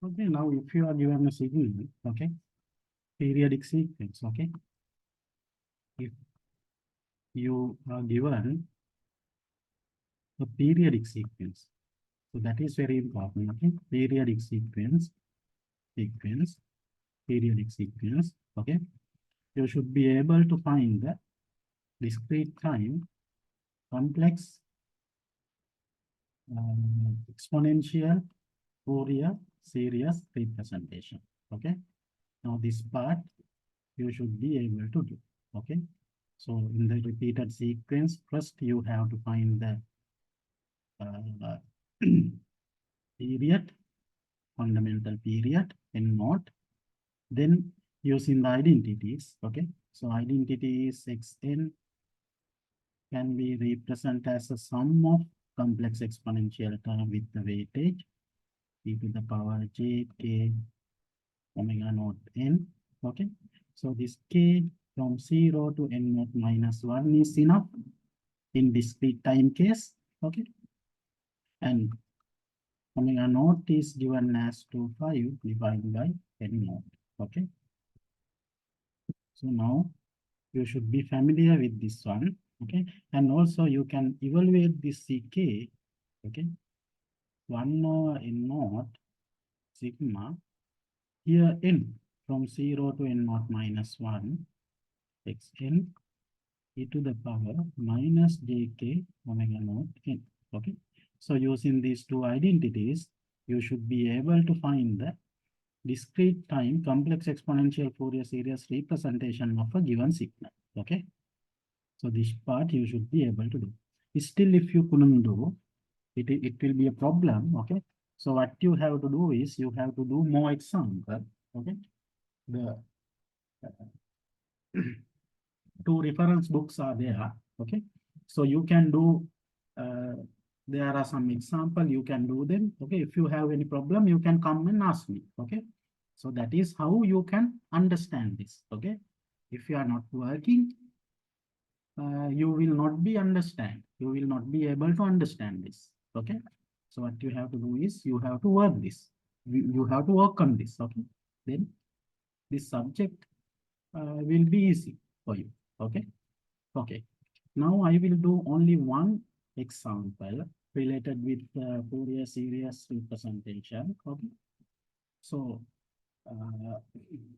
Okay, now if you are given a signal, okay, periodic sequence, okay, if you are given a periodic sequence, so that is very important, okay, periodic sequence, periodic sequence, okay, you should be able to find the discrete time complex exponential Fourier series representation, okay. Now this part you should be able to do, okay. So in the repeated sequence, first you have to find the period, fundamental period, n naught. Then using the identities, okay. So identities xn can be represented as a sum of complex exponential term with the weightage e to the power j k omega naught n, okay. So this k from 0 to n naught minus 1 is enough in discrete time case, okay. And omega naught is given as 2.5 divided by n naught, okay. So now you should be familiar with this one, okay. And also you can evaluate this ck, okay. 1 over n naught sigma, here n from 0 to n naught minus 1, xn e to the power minus jk omega naught n, okay. So using these two identities, you should be able to find the discrete time complex exponential Fourier series representation of a given signal, okay. So this part you should be able to do. Still, if you couldn't do, it will be a problem, okay. So what you have to do is you have to do more example, okay. The two reference books are there, okay. So you can do, there are some example, you can do them, okay. If you have any problem, you can come and ask me, okay. So that is how you can understand this, okay. If you are not working, you will not be understand, you will not be able to understand this, okay. So what you have to do is you have to work this, you have to work on this, okay. Then this subject will be easy for you, okay. Okay, now I will do only one example related with Fourier series representation, okay. So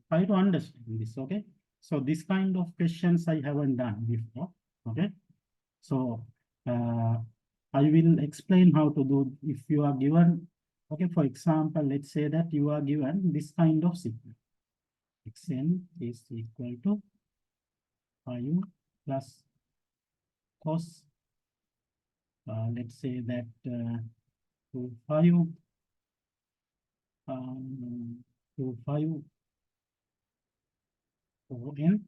try to understand this, okay. So this kind of questions I haven't done before, okay. So I will explain how to do if you are given, okay, for example, let's say that you are given this kind of signal. Xn is equal to 5 plus cos, let's say that 5 5 n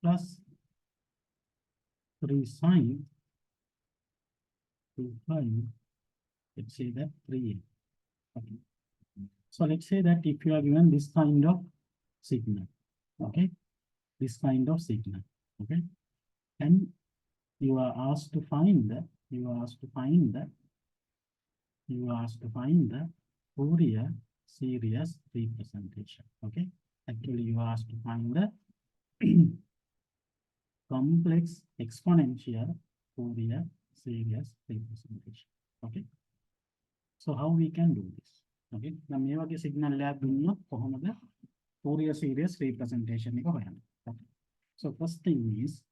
plus 3 sine 5, let's say that 3n, okay. So let's say that if you are given this kind of signal, okay, this kind of signal, okay, and you are asked to find the, Fourier series representation, okay. Actually, you are asked to find the complex exponential Fourier series representation, okay. So how we can do this, okay. The මේ වගේ signal එකක් දුන්නොත් කොහොමද Fourier series representation එක හොයන්නේ, okay. So first thing is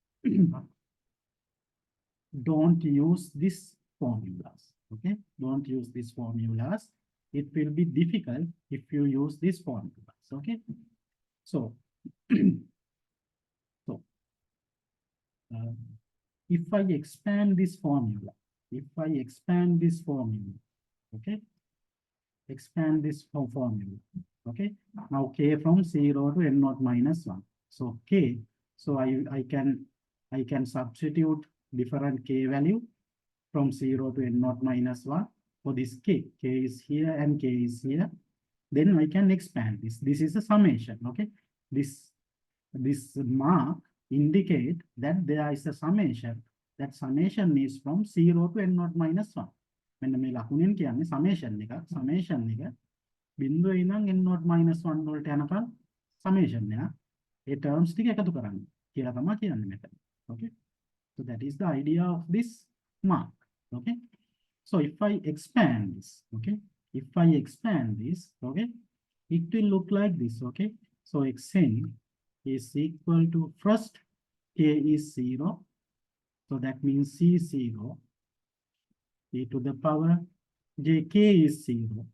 don't use this formulas, okay. Don't use these formulas. It will be difficult if you use these formulas, okay. So so if I expand this formula, okay, expand this formula, okay. Now k from 0 to n naught minus 1. So k, so I can substitute different k value from 0 to n naught minus 1 for this k. K is here and k is here. Then I can expand this. This is a summation, okay. This mark indicate that there is a summation. That summation is from 0 to n naught minus 1. මෙන්න මේ ලකුණෙන් කියන්නේ summation එක බිඳුවේ ඉඳන් n not minus 1 වලට යනකම් summation එක ඒ terms ටික එකතු කරන්න කියලා තමයි කියන්නේ මෙතන. Okay. So that is the idea of this mark. Okay. So if I expand this, okay, if I expand this, okay, it will look like this. Okay. So xn is equal to first k is 0. So that means c0 e to the power jk is 0,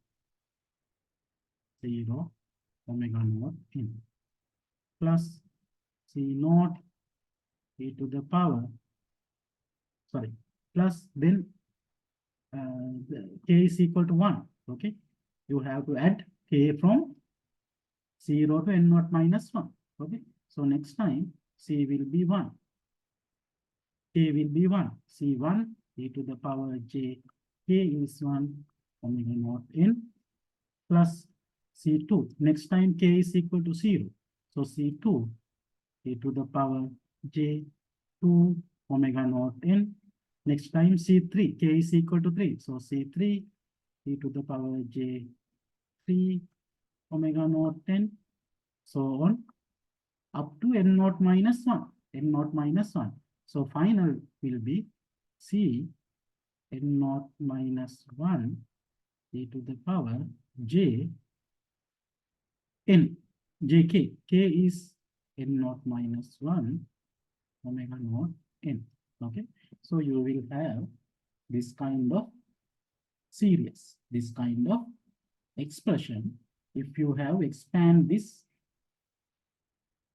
0 omega naught n plus c naught e to the power, sorry, plus then k is equal to 1. Okay, you have to add k from 0 to n naught minus 1. Okay, so next time c will be 1, k will be 1, c1 e to the power j, k is 1 omega naught n plus c2. Next time k is equal to 0, so c2 e to the power j 2 omega naught n. Next time c3, k is equal to 3, so c3 e to the power j 3 omega naught n, so on up to n naught minus 1, n naught minus 1. So final will be c n naught minus 1 e to the power j n jk, k is n naught minus 1 omega naught n. Okay, so you will have this kind of series, this kind of expression if you have expand this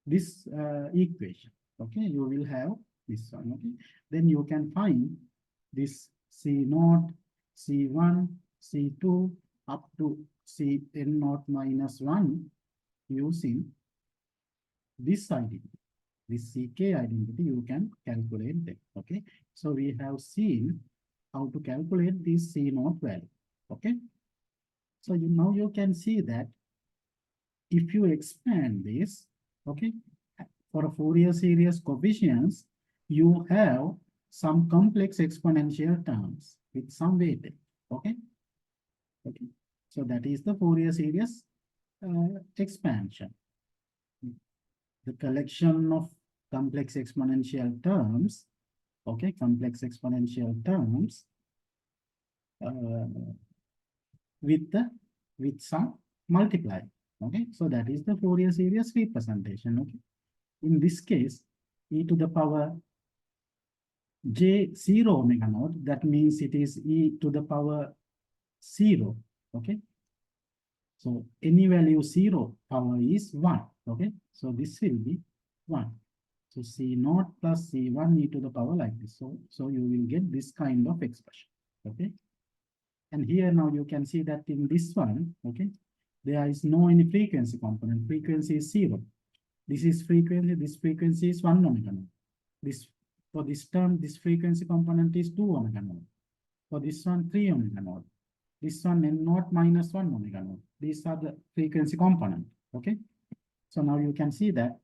equation. Okay, you will have this one. Okay, then you can find this c naught, c1, c2 up to c n naught minus 1 using this identity, this ck identity. You can calculate them. Okay, so we have seen how to calculate this c naught value. Okay, so now you can see that if you expand this, okay, for a Fourier series coefficients, you have some complex exponential terms with some weightage. Okay, okay, so that is the Fourier series expansion, the collection of complex exponential terms. Okay, complex exponential terms with some multiply. Okay, so that is the Fourier series representation. Okay, in this case, e to the power j 0 omega naught, that means it is e to the power 0. Okay, so any value 0 power is 1. Okay, so this will be 1. So c naught plus c1 e to the power like this. So you will get this kind of expression. Okay, and here now you can see that in this one, okay, there is no any frequency component. Frequency is 0. This is frequency. This frequency is 1 omega naught. This, for this term, this frequency component is 2 omega naught. For this one, 3 omega naught. This one, n naught minus 1 omega naught. These are the frequency component. Okay, so now you can see that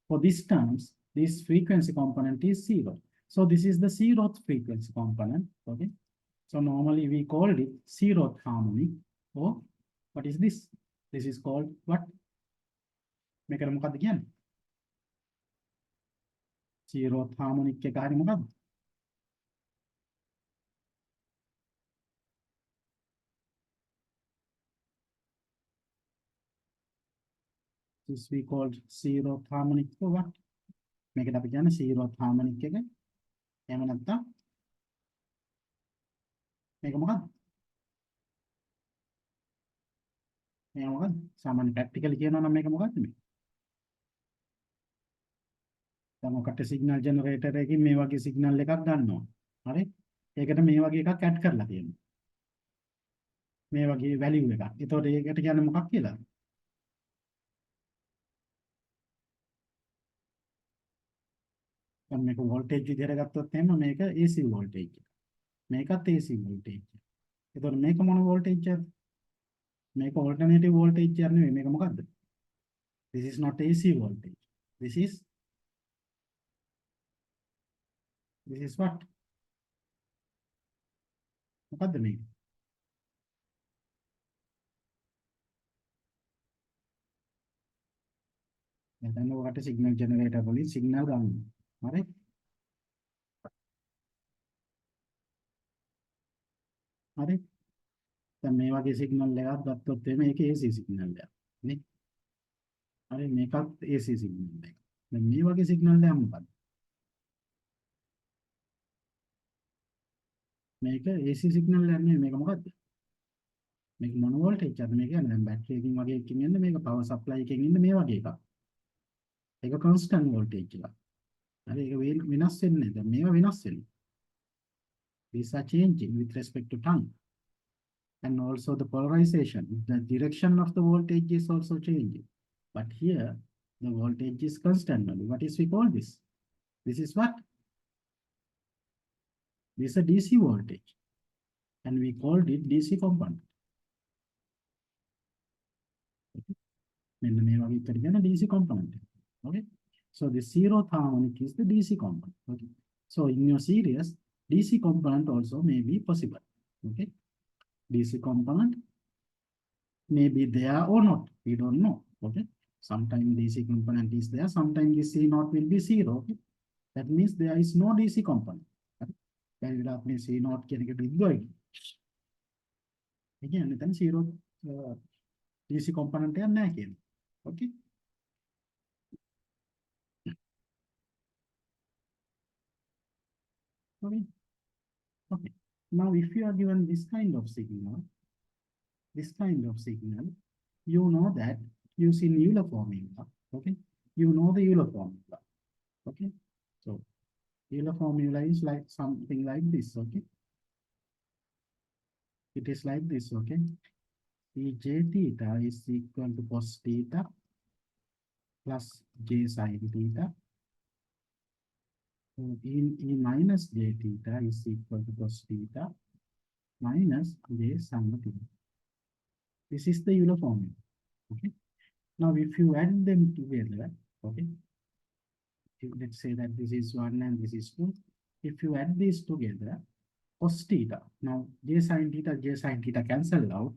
for these terms, this frequency component is 0. So this is the 0th frequency component. Okay, so normally we called it 0th harmonic. Or what is this? This is called what? මේකට මොකක්ද කියන්නේ? 0th harmonic එක හරිය මොකක්ද? This we called 0th harmonic for what? මේකට අපි කියන්නේ 0th harmonic එක. එහෙම නැත්නම් මේක මොකක්ද? මේක මොකක්ද? සාමාන්‍ය ප්‍රැක්ටිකලි කියනවා නම් මේක මොකක්ද මේ? දැන් ඔකට සිග්නල් ජෙනරේටර් එකකින් මේ වගේ සිග්නල් එකක් ගන්නවා. හරි? ඒකට මේ වගේ එකක් ඇඩ් කරලා තියෙනවා. මේ වගේ වැලියු එකක්. එතකොට ඒකට කියන්නේ මොකක් කියලාද? දැන් මේක වෝල්ටේජ් විදිහට ගත්තොත් එහෙම මේක AC වෝල්ටේජ් එක. මේකත් AC වෝල්ටේජ් එක. එතකොට මේක මොන වෝල්ටේජ් එකද? මේක alternative voltage එකක් නෙවෙයි. මේක මොකද්ද? This is not AC voltage. This is what? මොකද්ද මේක? then what is signal generator only signal ගන්න. හරි? හරි? දැන් මේ වගේ සිග්නල් එකක් ගත්තොත් එimhe මේක AC සිග්නල් එකක් නේ. හරි මේකත් AC සිග්නල් එකක්. දැන් මේ වගේ සිග්නල් එකක් මොකක්ද? මේක AC සිග්නල් එකක් නෙමෙයි මේක මොකක්ද? මේක මොන වෝල්ටේජ් එකක්ද මේ කියන්නේ? දැන් බැටරි එකකින් වගේ එකකින් එන්නේ මේක පවර් සප්ලයි එකකින් එන්නේ මේ වගේ එකක්. ඒක කොන්ස්ටන්ට් වෝල්ටේජ් එකක්. හරි ඒක වෙනස් වෙන්නේ නැහැ. දැන් මේවා වෙනස් වෙනවා. These are changing with respect to time. And also the polarization, the direction of the voltage is also changing. But here, the voltage is constant only. What is we call this? This is what? This is a DC voltage. And we called it DC component. DC component. Okay. So the zeroth harmonic is the DC component. Okay. So in your series, DC component also may be possible. Okay. DC component may be there or not. We don't know. Okay. Sometimes DC component is there. Sometimes the C naught will be zero. Okay. That means there is no DC component. Okay. That means C naught can get going. Again, then zero DC component again. Okay. Okay. Okay. Now, if you are given this kind of signal, you know that using Euler formula, okay? You know the Euler formula, okay? So, Euler formula is like something like this, okay? It is like this, okay? J theta is equal to cos theta plus J sin theta. So, E minus J theta is equal to cos theta minus J sin theta. This is the Euler formula. Okay. Now, if you add them together, okay. Let's say that this is 1 and this is 2. If you add these together, cos theta. Now, J sin theta cancel out.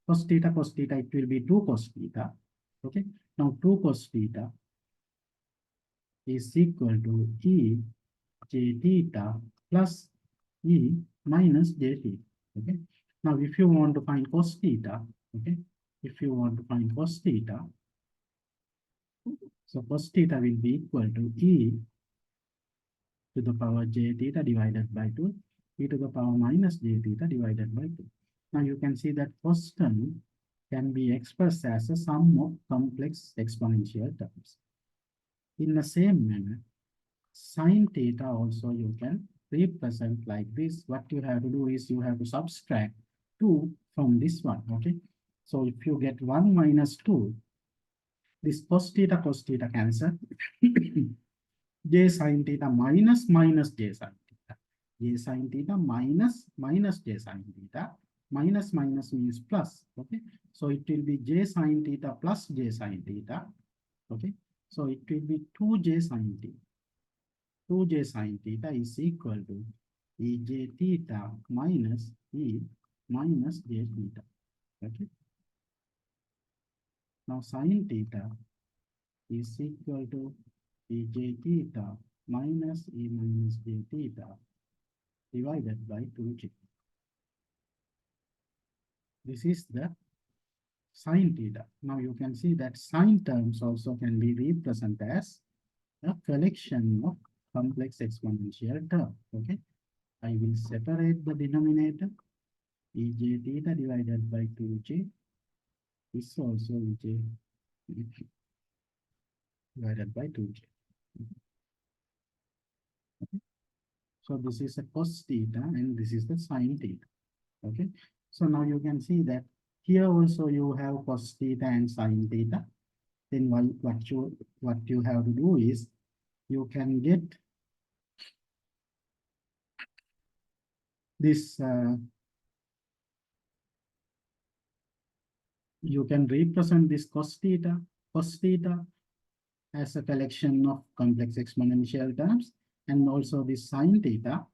Cos theta, it will be 2 cos theta. Okay. Now, 2 cos theta is equal to E J theta plus E minus J theta. Okay. Now, if you want to find cos theta, okay, if you want to find cos theta, so cos theta will be equal to E to the power J theta divided by 2, E to the power minus J theta divided by 2. Now, you can see that cos term can be expressed as a sum of complex exponential terms. In the same manner, sin theta also you can represent like this. What you have to do is you have to subtract 2 from this one, okay? So if you get 1 minus 2, this cos theta cancel. J sin theta minus J sin theta. J sin theta minus J sin theta. Minus means plus, okay? So it will be J sin theta plus J sin theta, okay? So it will be 2J sin theta. 2J sin theta is equal to EJ theta minus E minus J theta, okay? Now sin theta is equal to EJ theta minus E minus J theta divided by 2J. This is the sin theta. Now you can see that sin terms also can be represented as a collection of complex exponential term. Okay. I will separate the denominator. EJ theta divided by 2J. This also EJ divided by 2J. Okay. So this is a cos theta and this is the sin theta. Okay. So now you can see that here also you have cos theta and sin theta. Then what you have to do is you can get this you can represent this cos theta as a collection of complex exponential terms, and also this sin theta.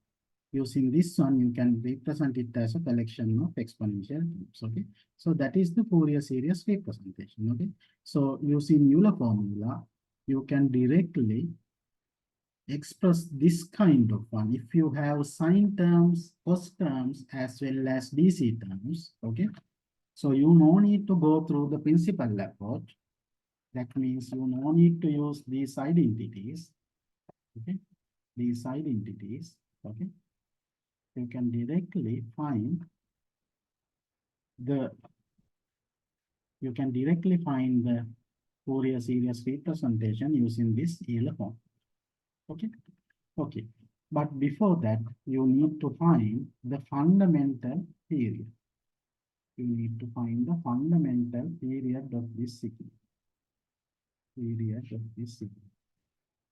Using this one, you can represent it as a collection of exponential terms. Okay, so that is the Fourier series representation. Okay, so using Euler formula, you can directly express this kind of one. If you have sine terms, cos terms, as well as DC terms, okay? So you no need to go through the principal approach. That means you no need to use these identities, okay? These identities, okay? You can directly find the, you can directly find the Fourier series representation using this Euler form, okay? Okay, but before that, you need to find the fundamental period. You need to find the fundamental period of this signal. Period of this signal.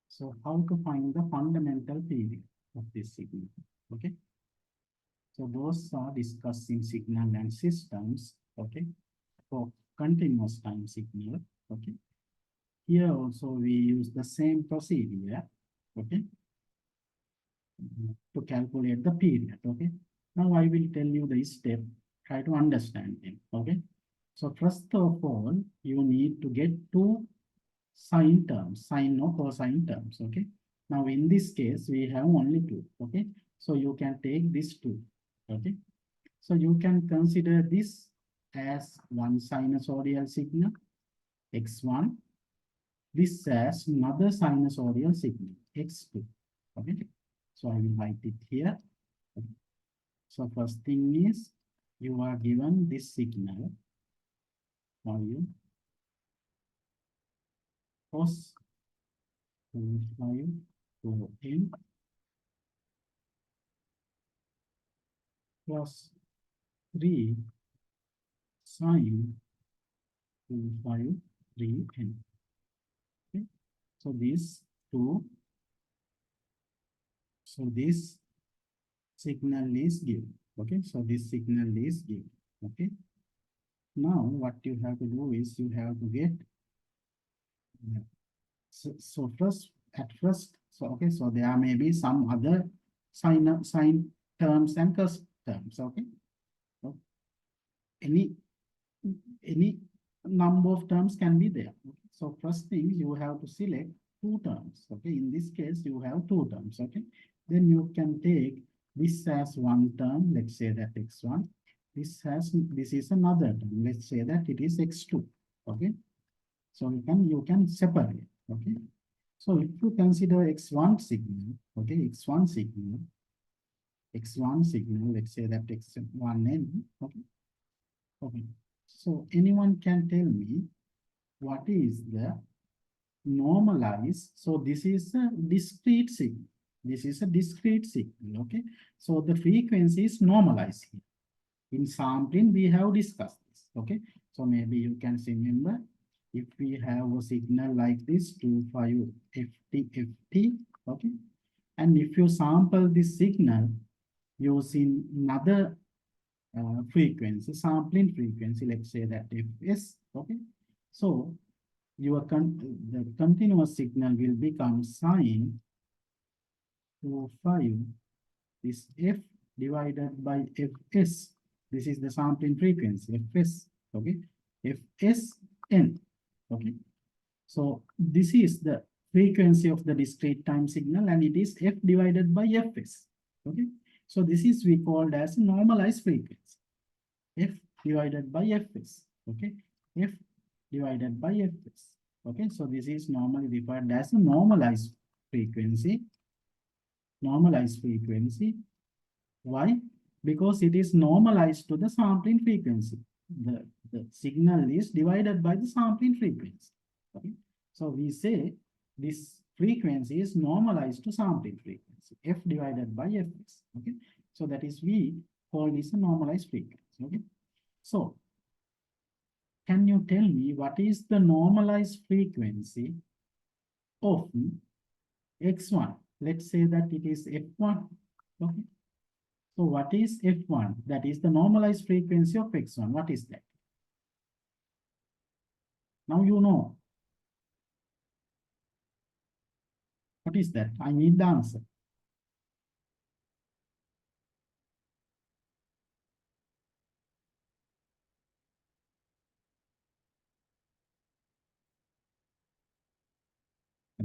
So how to find the fundamental period of this signal? Okay. So those are discussed in signal and systems. Okay. For continuous time signal. Okay. Here also we use the same procedure. Okay. To calculate the period. Okay. Now I will tell you the step. Try to understand them. Okay. So first of all, you need to get two sine terms, sine or cosine terms. Okay. Now in this case, we have only two. Okay. So you can take this two. Okay. So you can consider this as one sinusoidal signal, x1. This as another sinusoidal signal, x2. Okay. So I will write it here. Okay. So first thing is you are given this signal. Now you cos 5 to n plus 3 sine 5 3n. Okay. So these two, so this signal is given. Okay. So this signal is given. Okay. Now what you have to do is you have to get so first at first, so okay, so there may be some other sine terms and cos terms. Okay. So any any number of terms can be there. Okay? So first thing you have to select two terms. Okay, in this case you have two terms. Okay, then you can take this as one term. Let's say that x1. This is another term. Let's say that it is x2. Okay, so you can separate. Okay, so if you consider x1 signal, okay, x1 signal, let's say that x1n. Okay, okay. So anyone can tell me what is the normalized? So this is a discrete signal. This is a discrete signal. Okay. So the frequency is normalized here. In sampling, we have discussed this. Okay. So maybe you can remember if we have a signal like this 25 ft. Okay. And if you sample this signal using another frequency, sampling frequency, let's say that fs. Okay. So the continuous signal will become sine 5 is f divided by fs. This is the sampling frequency, fs. Okay. Fs n. Okay. So this is the frequency of the discrete time signal and it is f divided by fs. Okay. So this is we called as normalized frequency. F divided by fs. Okay. F divided by fs. Okay. So this is normally referred as a normalized frequency. Normalized frequency. Why? Because it is normalized to the sampling frequency. The signal is divided by the sampling frequency. Okay. So we say this frequency is normalized to sampling frequency, f divided by fs. Okay. So that is we call this a normalized frequency. Okay. So can you tell me what is the normalized frequency of x1? Let's say that it is f1. Okay. So what is f1? That is the normalized frequency of x1. What is that? Now you know. What is that? I need the answer.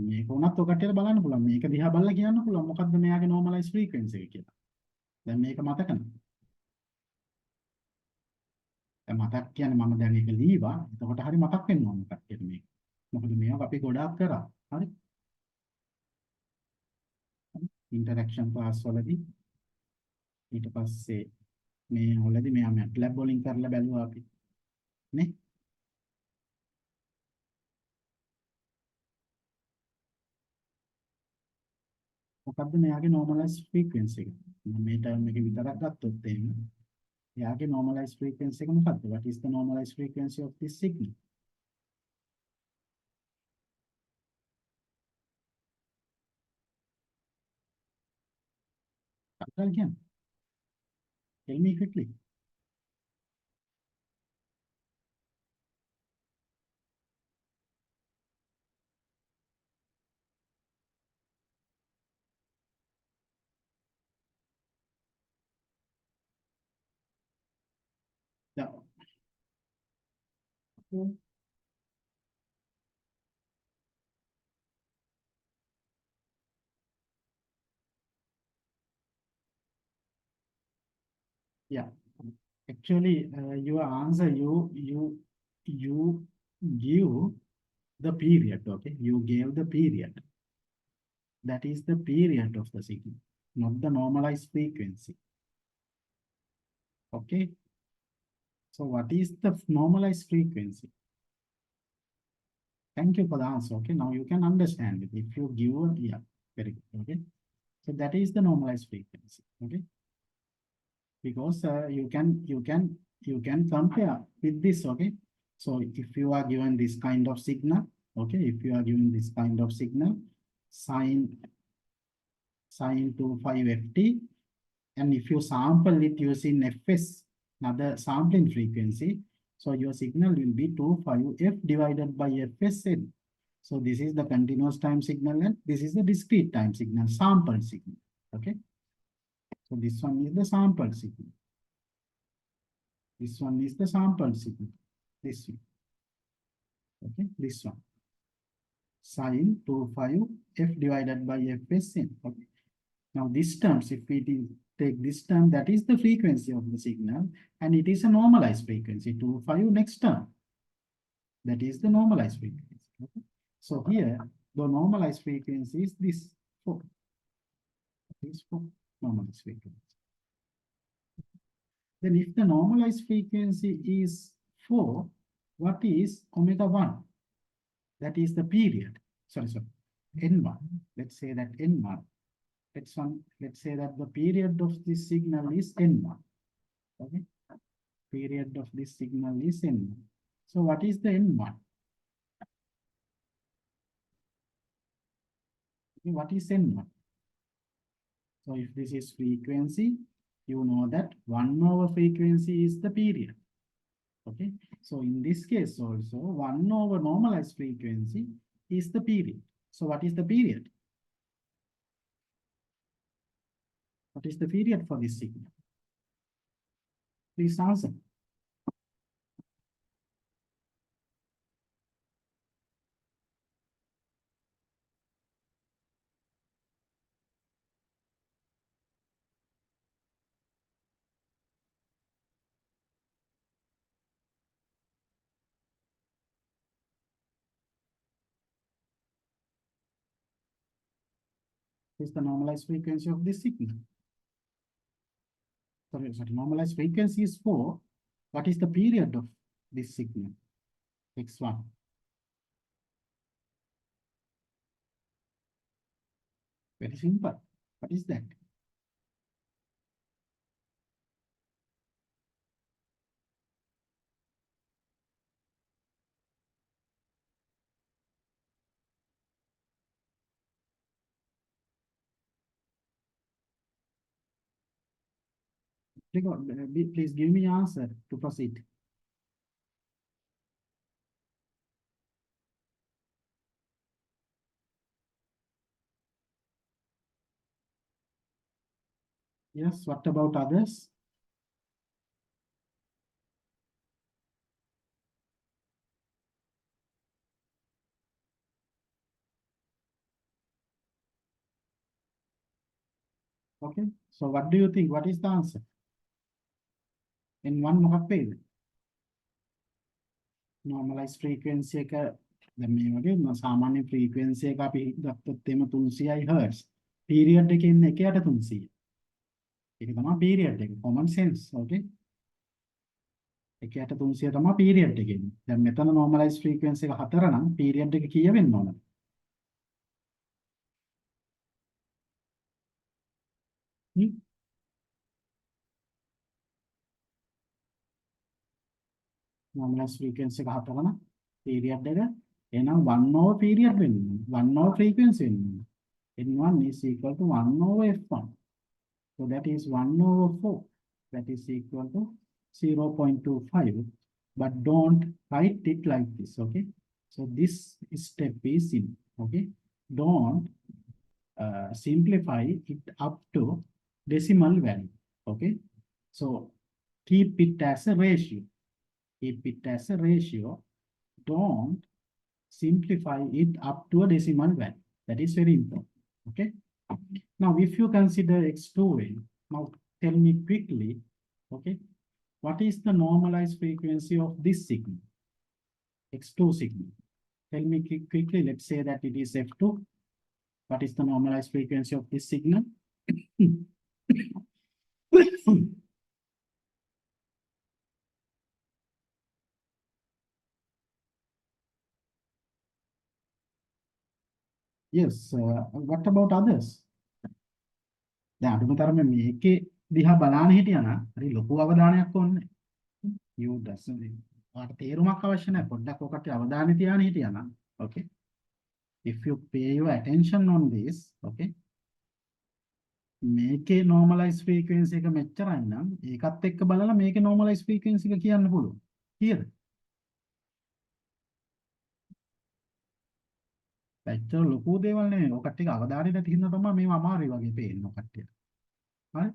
මේක උනත් ඔකටට බලන්න පුළුවන්. මේක දිහා බලලා කියන්න පුළුවන් මොකද්ද මෙයාගේ normalized frequency එක කියලා. දැන් මේක මතක නැහැ. දැන් මතක් කියන්නේ මම දැන් ඒක ලීවා. එතකොට හරි මතක් වෙන්න ඕන කට්ටියට මේක. මොකද මේක අපි ගොඩාක් කරා. හරි. ඉන්ටරැක්ෂන් ක්ලාස් වලදී ඊට පස්සේ මේ වලදී මෙයා MATLAB වලින් කරලා බැලුවා අපි. නේ? මොකද්ද මෙයාගේ normalized frequency එක? මම මේ ටර්ම් එක විතරක් ගත්තොත් එහෙම එයාගේ normalized frequency එක මොකද්ද? What is the normalized frequency of this signal? කල්පනා කියන්නේ. Tell me quickly. Yeah. Yeah. Actually, your answer, you give the period, okay? You gave the period. That is the period of the signal, not the normalized frequency. Okay? So what is the normalized frequency? Thank you for the answer. Okay, now you can understand it. If you give a, yeah, very good. Okay. So that is the normalized frequency. Okay. Because you can compare with this. Okay. So if you are given this kind of signal, okay, if you are given this kind of signal, sine 25ft, and if you sample it using fs, another sampling frequency, so your signal will be 25f divided by fsn. So this is the continuous time signal and this is the discrete time signal, sample signal. Okay. So this one is the sample signal. This one is the sample signal. This one. Okay. This one. Sine 25f divided by fsn. Okay. Now this terms, if we take this term, that is the frequency of the signal, and it is a normalized frequency. 25 next term. That is the normalized frequency. Okay. So here, the normalized frequency is this 4. This 4 normalized frequency. Then if the normalized frequency is 4, what is omega 1? That is the period. Sorry, N1. Let's say that N1. Let's say that the period of this signal is N1. Okay. Period of this signal is N1. So what is the N1? Okay, what is N1? So if this is frequency, you know that 1 over frequency is the period. Okay. So in this case also, 1 over normalized frequency is the period. So what is the period? What is the period for this signal? Please answer. Is the normalized frequency of this signal. Sorry, normalized frequency is 4. What is the period of this signal? X1. Very simple. What is that? Please give me answer to proceed. Yes, what about others? Okay. So what do you think? What is the answer? N1 මොකක් වේද? Normalized frequency එක දැන් මේ වගේ සාමාන්‍ය frequency එක අපි ගත්තොත් එimhe 300යි Hz. Period එකේ ඉන්න එකයට 300. ඒක තමයි period එක. Common sense. Okay. එකයට 300 තමයි period එකේ ඉන්නේ. දැන් මෙතන normalized frequency එක 4 නම් period එක කීය වෙන්න ඕනද? normalized frequency එක 4 නම් period එක එහෙනම් 1 over period වෙන්න ඕනේ. 1 over frequency වෙන්න ඕනේ. N1 is equal to 1 over F1. So that is 1 over 4. That is equal to 0.25. But don't write it like this, okay? So this step is in, okay? Don't simplify it up to decimal value, okay? So keep it as a ratio. Keep it as a ratio. Don't simplify it up to a decimal value. That is very important, okay? Now, if you consider x2, now tell me quickly, okay, what is the normalized frequency of this signal, x2 signal? Tell me quickly, let's say that it is f2. What is the normalized frequency of this signal? Yes, what about others? දැන් අඩුම තරමේ මේකේ දිහා බලන්න හිටියනම් හරි ලොකු අවධානයක් ඕනේ. You doesn't ඔයාලට තේරුමක් අවශ්‍ය නැහැ. පොඩ්ඩක් ඔකට අවධානය තියාගෙන හිටියනම්. Okay. If you pay your attention on this, okay. මේකේ normalized frequency එක මෙච්චරයි නම් ඒකත් එක්ක බලලා මේකේ normalized frequency එක කියන්න පුළුවන්. කීයද? පැත්තට ලොකු දේවල් නෙමෙයි. ඔකට ටික අවධානය නැති හින්දා තමයි මේව අමාරුයි වගේ පේන්නේ ඔකට්ටියට. හරි?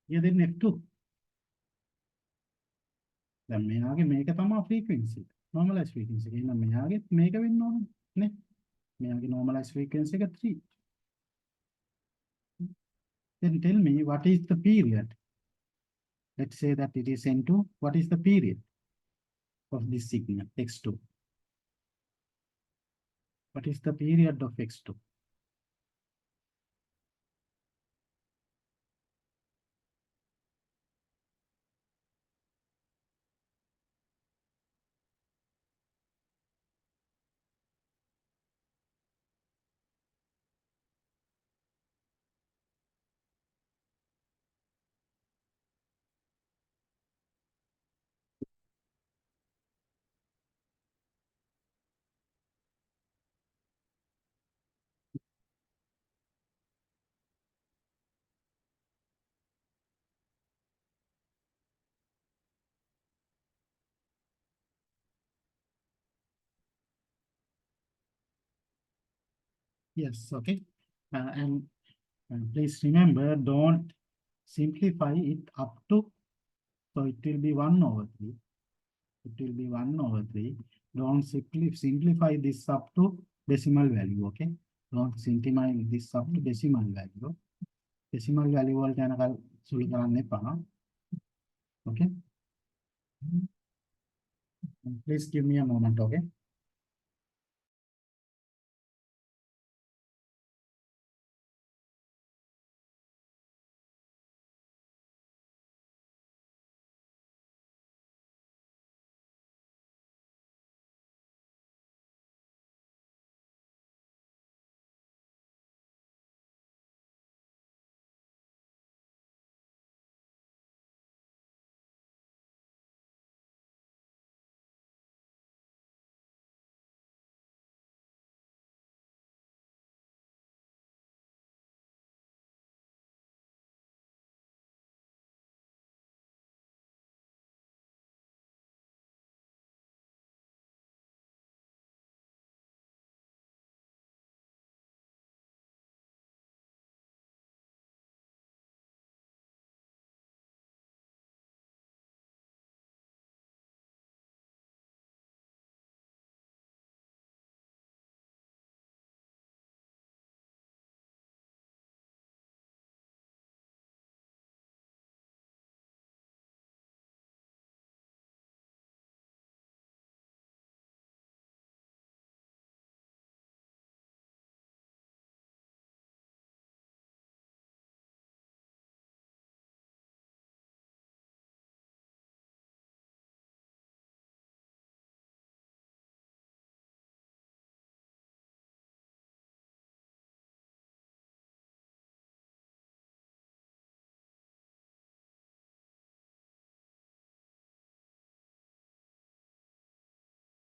ඊය දෙන්නේ F2. දැන් මෙයාගේ මේක තමයි frequency. Normalized frequency. එහෙනම් මෙයාගේ මේක වෙන්න ඕනේ නේ. මෙයාගේ normalized frequency එක 3. Then tell me what is the period? Let's say that it is N2. What is the period of this signal X2? What is the period of X2? Yes, okay. And please remember, don't simplify it up to, so it will be 1 over 3. It will be 1 over 3. Don't simplify this up to decimal value, okay? Don't simplify this up to decimal value. Decimal value වලට යනකල් සුළු කරන්න එපා. Okay? Please give me a moment, okay?